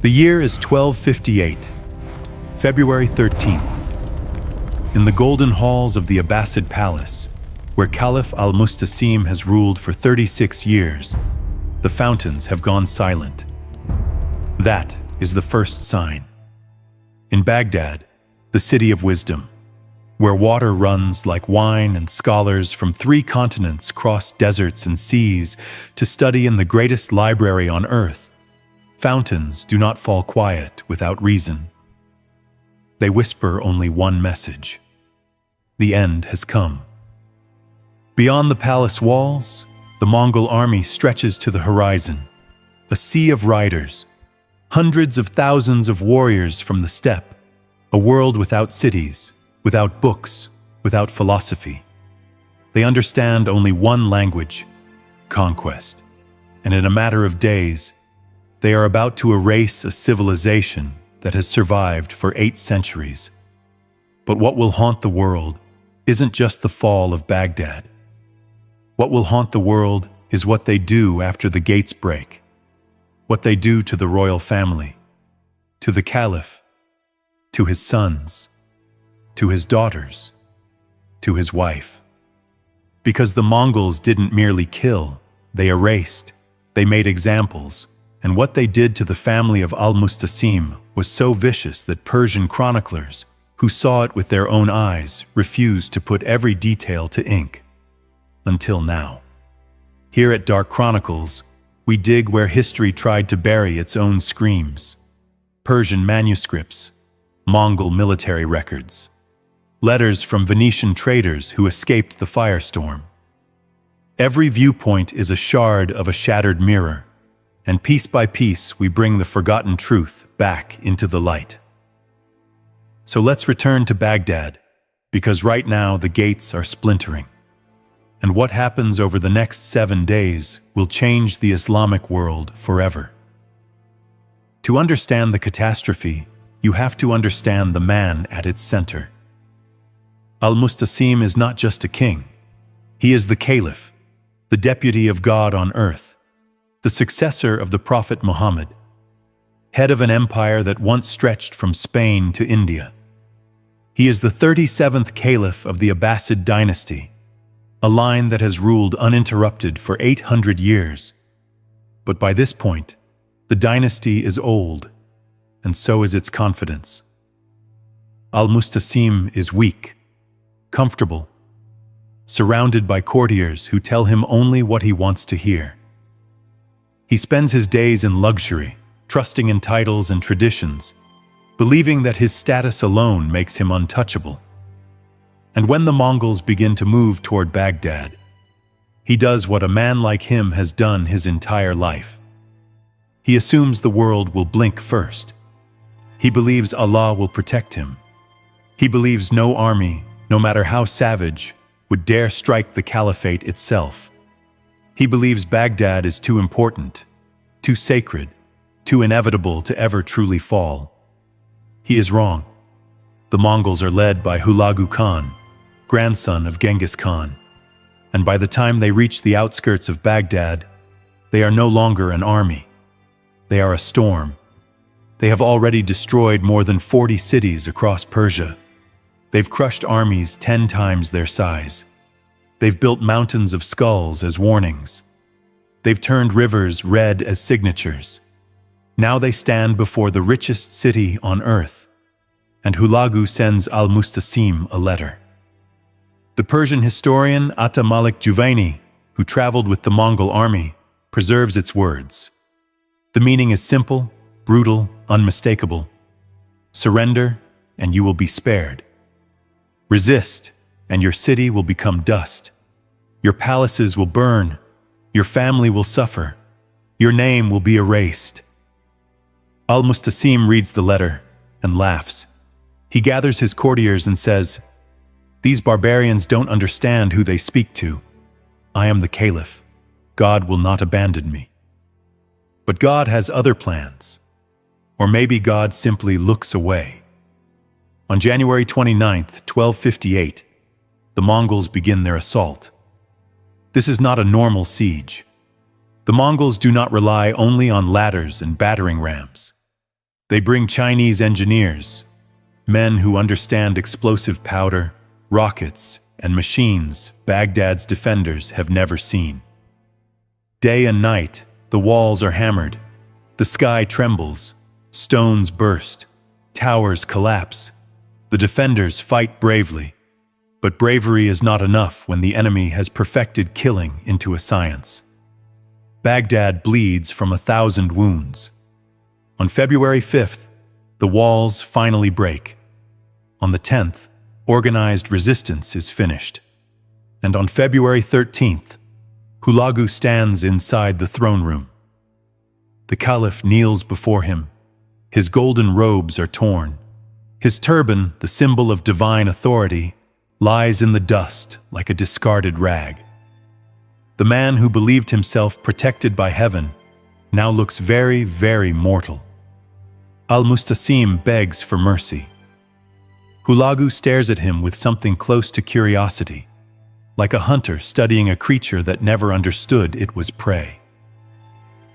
The year is 1258, February 13th. In the golden halls of the Abbasid palace, where Caliph al-Mustasim has ruled for 36 years, the fountains have gone silent. That is the first sign. In Baghdad, the city of wisdom, where water runs like wine and scholars from 3 continents cross deserts and seas to study in the greatest library on earth, fountains do not fall quiet without reason. They whisper only one message: the end has come. Beyond the palace walls, the Mongol army stretches to the horizon, a sea of riders, hundreds of thousands of warriors from the steppe, a world without cities, without books, without philosophy. They understand only one language: conquest. And in a matter of days, they are about to erase a civilization that has survived for 8 centuries. But what will haunt the world isn't just the fall of Baghdad. What will haunt the world is what they do after the gates break, what they do to the royal family, to the Caliph, to his sons, to his daughters, to his wife. Because the Mongols didn't merely kill, they erased, they made examples, and what they did to the family of al-Mustasim was so vicious that Persian chroniclers, who saw it with their own eyes, refused to put every detail to ink. Until now. Here at Dark Chronicles, we dig where history tried to bury its own screams. Persian manuscripts, Mongol military records, letters from Venetian traders who escaped the firestorm. Every viewpoint is a shard of a shattered mirror, and piece by piece we bring the forgotten truth back into the light. So let's return to Baghdad, because right now the gates are splintering. And what happens over the next 7 days will change the Islamic world forever. To understand the catastrophe, you have to understand the man at its center. Al-Mustasim is not just a king. He is the Caliph, the deputy of God on earth, the successor of the Prophet Muhammad, head of an empire that once stretched from Spain to India. He is the 37th Caliph of the Abbasid dynasty, a line that has ruled uninterrupted for 800 years. But by this point, the dynasty is old, and so is its confidence. Al-Mustasim is weak, comfortable, surrounded by courtiers who tell him only what he wants to hear. He spends his days in luxury, trusting in titles and traditions, believing that his status alone makes him untouchable. And when the Mongols begin to move toward Baghdad, he does what a man like him has done his entire life. He assumes the world will blink first. He believes Allah will protect him. He believes no army, no matter how savage, would dare strike the caliphate itself. He believes Baghdad is too important, too sacred, too inevitable to ever truly fall. He is wrong. The Mongols are led by Hulagu Khan, grandson of Genghis Khan, and by the time they reach the outskirts of Baghdad, they are no longer an army. They are a storm. They have already destroyed more than 40 cities across Persia. They've crushed armies 10 times their size. They've built mountains of skulls as warnings. They've turned rivers red as signatures. Now they stand before the richest city on earth, and Hulagu sends al-Mustasim a letter. The Persian historian Atta Malik Juvaini, who traveled with the Mongol army, preserves its words. The meaning is simple, brutal, unmistakable. Surrender, and you will be spared. Resist, and your city will become dust. Your palaces will burn. Your family will suffer. Your name will be erased. Al-Mustasim reads the letter and laughs. He gathers his courtiers and says, "These barbarians don't understand who they speak to. I am the Caliph. God will not abandon me." But God has other plans. Or maybe God simply looks away. On January 29th, 1258, the Mongols begin their assault. This is not a normal siege. The Mongols do not rely only on ladders and battering rams. They bring Chinese engineers, men who understand explosive powder, rockets, and machines Baghdad's defenders have never seen. Day and night, the walls are hammered, the sky trembles, stones burst, towers collapse. The defenders fight bravely, but bravery is not enough when the enemy has perfected killing into a science. Baghdad bleeds from 1,000 wounds. On February 5th, the walls finally break. On the 10th, organized resistance is finished. And on February 13th, Hulagu stands inside the throne room. The Caliph kneels before him. His golden robes are torn. His turban, the symbol of divine authority, lies in the dust like a discarded rag. The man who believed himself protected by heaven now looks very, very mortal. Al-Mustasim begs for mercy. Hulagu stares at him with something close to curiosity, like a hunter studying a creature that never understood it was prey.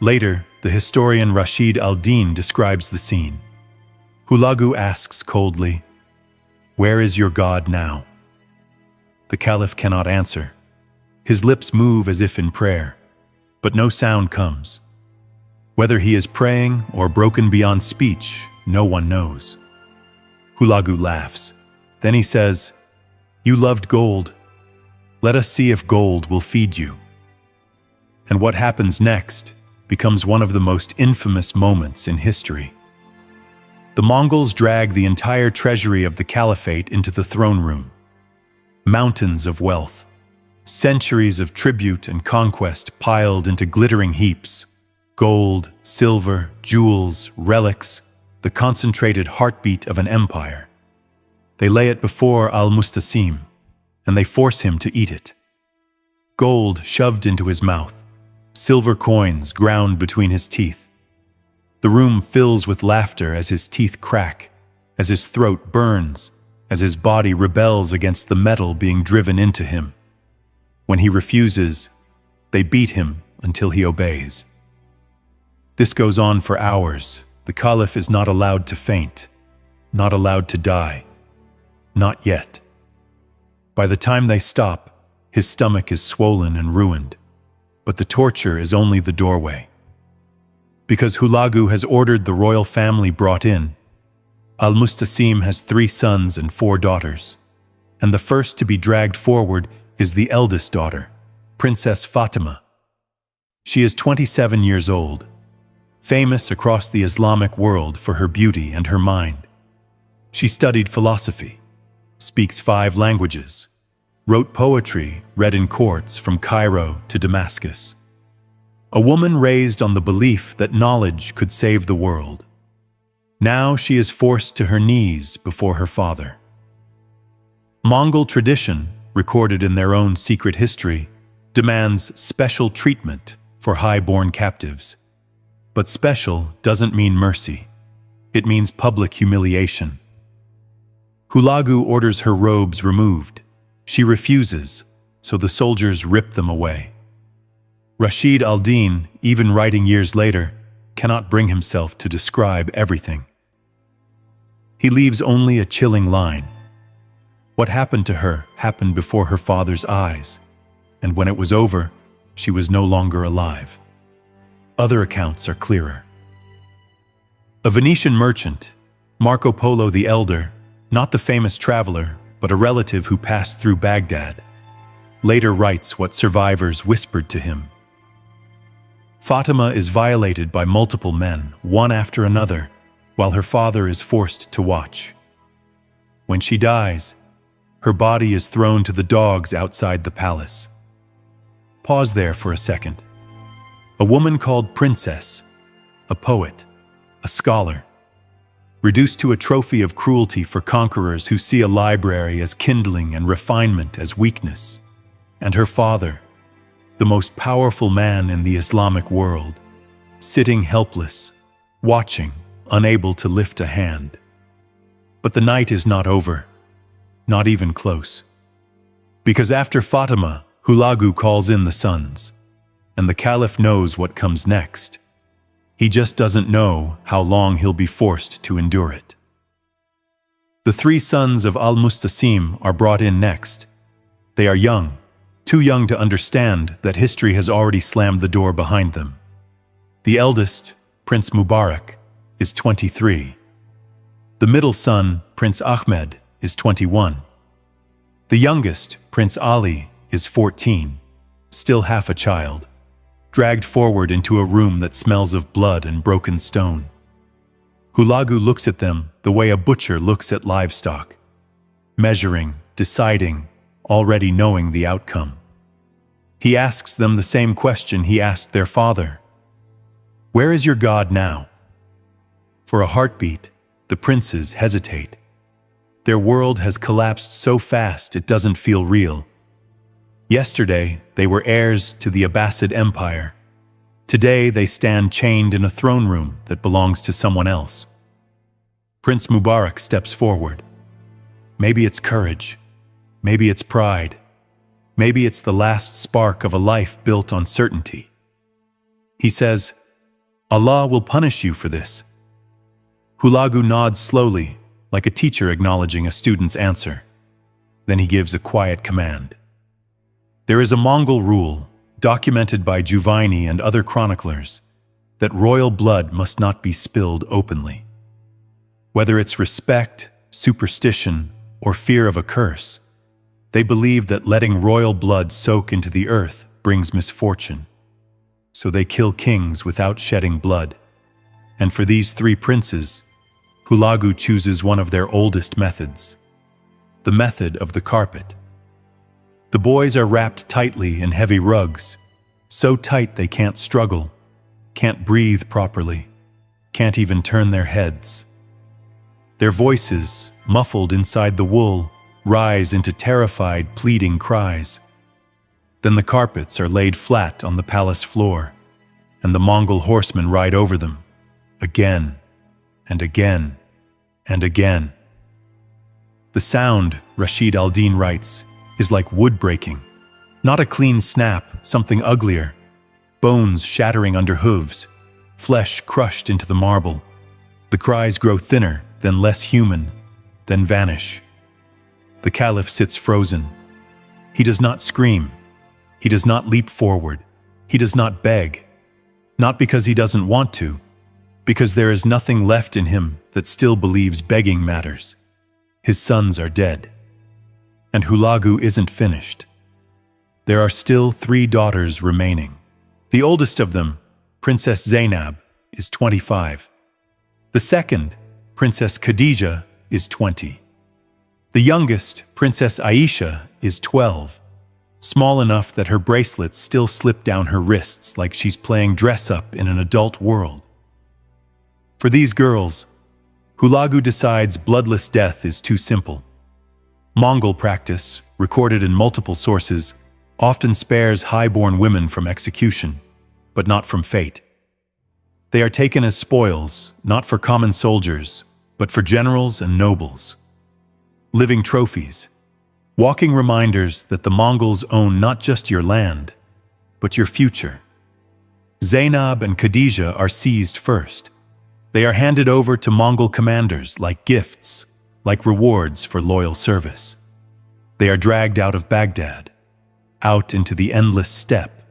Later, the historian Rashid al-Din describes the scene. Hulagu asks coldly, "Where is your God now?" The Caliph cannot answer. His lips move as if in prayer, but no sound comes. Whether he is praying or broken beyond speech, no one knows. Hulagu laughs. Then he says, "You loved gold. Let us see if gold will feed you." And what happens next becomes one of the most infamous moments in history. The Mongols drag the entire treasury of the caliphate into the throne room. Mountains of wealth, centuries of tribute and conquest piled into glittering heaps. Gold, silver, jewels, relics, the concentrated heartbeat of an empire. They lay it before Al-Mustasim, and they force him to eat it. Gold shoved into his mouth, silver coins ground between his teeth. The room fills with laughter as his teeth crack, as his throat burns, as his body rebels against the metal being driven into him. When he refuses, they beat him until he obeys. This goes on for hours. The Caliph is not allowed to faint, not allowed to die. Not yet. By the time they stop, his stomach is swollen and ruined, but the torture is only the doorway. Because Hulagu has ordered the royal family brought in, Al-Mustasim has 3 sons and 4 daughters, and the first to be dragged forward is the eldest daughter, Princess Fatima. She is 27 years old, famous across the Islamic world for her beauty and her mind. She studied philosophy, speaks 5 languages, wrote poetry read in courts from Cairo to Damascus. A woman raised on the belief that knowledge could save the world. Now she is forced to her knees before her father. Mongol tradition, recorded in their own secret history, demands special treatment for high-born captives. But special doesn't mean mercy. It means public humiliation. Hulagu orders her robes removed. She refuses, so the soldiers rip them away. Rashid al-Din, even writing years later, cannot bring himself to describe everything. He leaves only a chilling line. What happened to her happened before her father's eyes, and when it was over, she was no longer alive. Other accounts are clearer. A Venetian merchant, Marco Polo the Elder, not the famous traveler, but a relative who passed through Baghdad, later writes what survivors whispered to him. Fatima is violated by multiple men, one after another, while her father is forced to watch. When she dies, her body is thrown to the dogs outside the palace. Pause there for a second. A woman called Princess, a poet, a scholar, reduced to a trophy of cruelty for conquerors who see a library as kindling and refinement as weakness, and her father, the most powerful man in the Islamic world, sitting helpless, watching, unable to lift a hand. But the night is not over, not even close. Because after Fatima, Hulagu calls in the sons, and the Caliph knows what comes next. He just doesn't know how long he'll be forced to endure it. The three sons of al-Mustasim are brought in next. They are young, too young to understand that history has already slammed the door behind them. The eldest, Prince Mubarak, is 23. The middle son, Prince Ahmed, is 21. The youngest, Prince Ali, is 14, still half a child, dragged forward into a room that smells of blood and broken stone. Hulagu looks at them the way a butcher looks at livestock, measuring, deciding, already knowing the outcome. He asks them the same question he asked their father. Where is your God now? For a heartbeat, the princes hesitate. Their world has collapsed so fast it doesn't feel real. Yesterday, they were heirs to the Abbasid Empire. Today, they stand chained in a throne room that belongs to someone else. Prince Mubarak steps forward. Maybe it's courage. Maybe it's pride. Maybe it's the last spark of a life built on certainty. He says, Allah will punish you for this. Hulagu nods slowly, like a teacher acknowledging a student's answer. Then he gives a quiet command. There is a Mongol rule, documented by Juvaini and other chroniclers, that royal blood must not be spilled openly. Whether it's respect, superstition, or fear of a curse, they believe that letting royal blood soak into the earth brings misfortune. So they kill kings without shedding blood. And for these three princes, Hulagu chooses one of their oldest methods, the method of the carpet. The boys are wrapped tightly in heavy rugs, so tight they can't struggle, can't breathe properly, can't even turn their heads. Their voices, muffled inside the wool, rise into terrified, pleading cries. Then the carpets are laid flat on the palace floor, and the Mongol horsemen ride over them, again and again and again. The sound, Rashid al-Din writes, is like wood breaking. Not a clean snap, something uglier. Bones shattering under hooves, flesh crushed into the marble. The cries grow thinner, then less human, then vanish. The Caliph sits frozen. He does not scream. He does not leap forward. He does not beg. Not because he doesn't want to, because there is nothing left in him that still believes begging matters. His sons are dead. And Hulagu isn't finished. There are still 3 daughters remaining. The oldest of them, Princess Zainab, is 25. The second, Princess Khadija, is 20. The youngest, Princess Aisha, is 12, small enough that her bracelets still slip down her wrists like she's playing dress-up in an adult world. For these girls, Hulagu decides bloodless death is too simple. Mongol practice, recorded in multiple sources, often spares high-born women from execution, but not from fate. They are taken as spoils, not for common soldiers, but for generals and nobles. Living trophies, walking reminders that the Mongols own not just your land, but your future. Zainab and Khadija are seized first. They are handed over to Mongol commanders like gifts, like rewards for loyal service. They are dragged out of Baghdad, out into the endless steppe,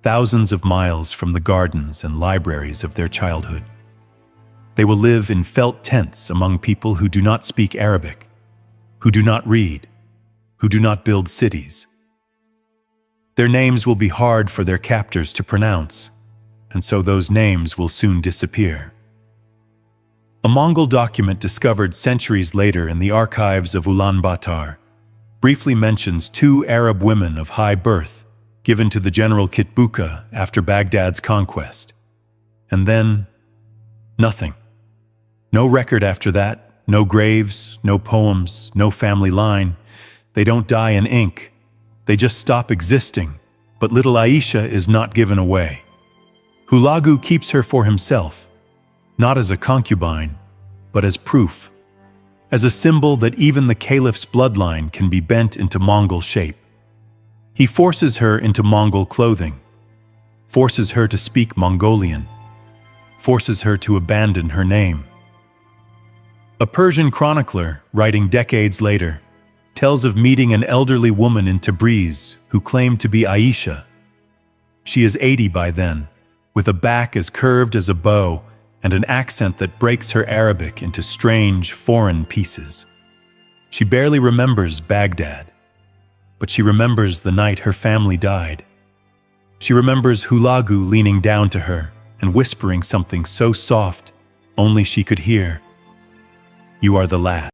thousands of miles from the gardens and libraries of their childhood. They will live in felt tents among people who do not speak Arabic, who do not read, who do not build cities. Their names will be hard for their captors to pronounce, and so those names will soon disappear. A Mongol document discovered centuries later in the archives of Ulaanbaatar briefly mentions 2 Arab women of high birth given to the general Kitbuka after Baghdad's conquest. And then, nothing. No record after that, no graves, no poems, no family line. They don't die in ink. They just stop existing, but little Aisha is not given away. Hulagu keeps her for himself, not as a concubine, but as proof, as a symbol that even the Caliph's bloodline can be bent into Mongol shape. He forces her into Mongol clothing, forces her to speak Mongolian, forces her to abandon her name. A Persian chronicler, writing decades later, tells of meeting an elderly woman in Tabriz who claimed to be Aisha. She is 80 by then, with a back as curved as a bow and an accent that breaks her Arabic into strange, foreign pieces. She barely remembers Baghdad, but she remembers the night her family died. She remembers Hulagu leaning down to her and whispering something so soft only she could hear. "You are the last."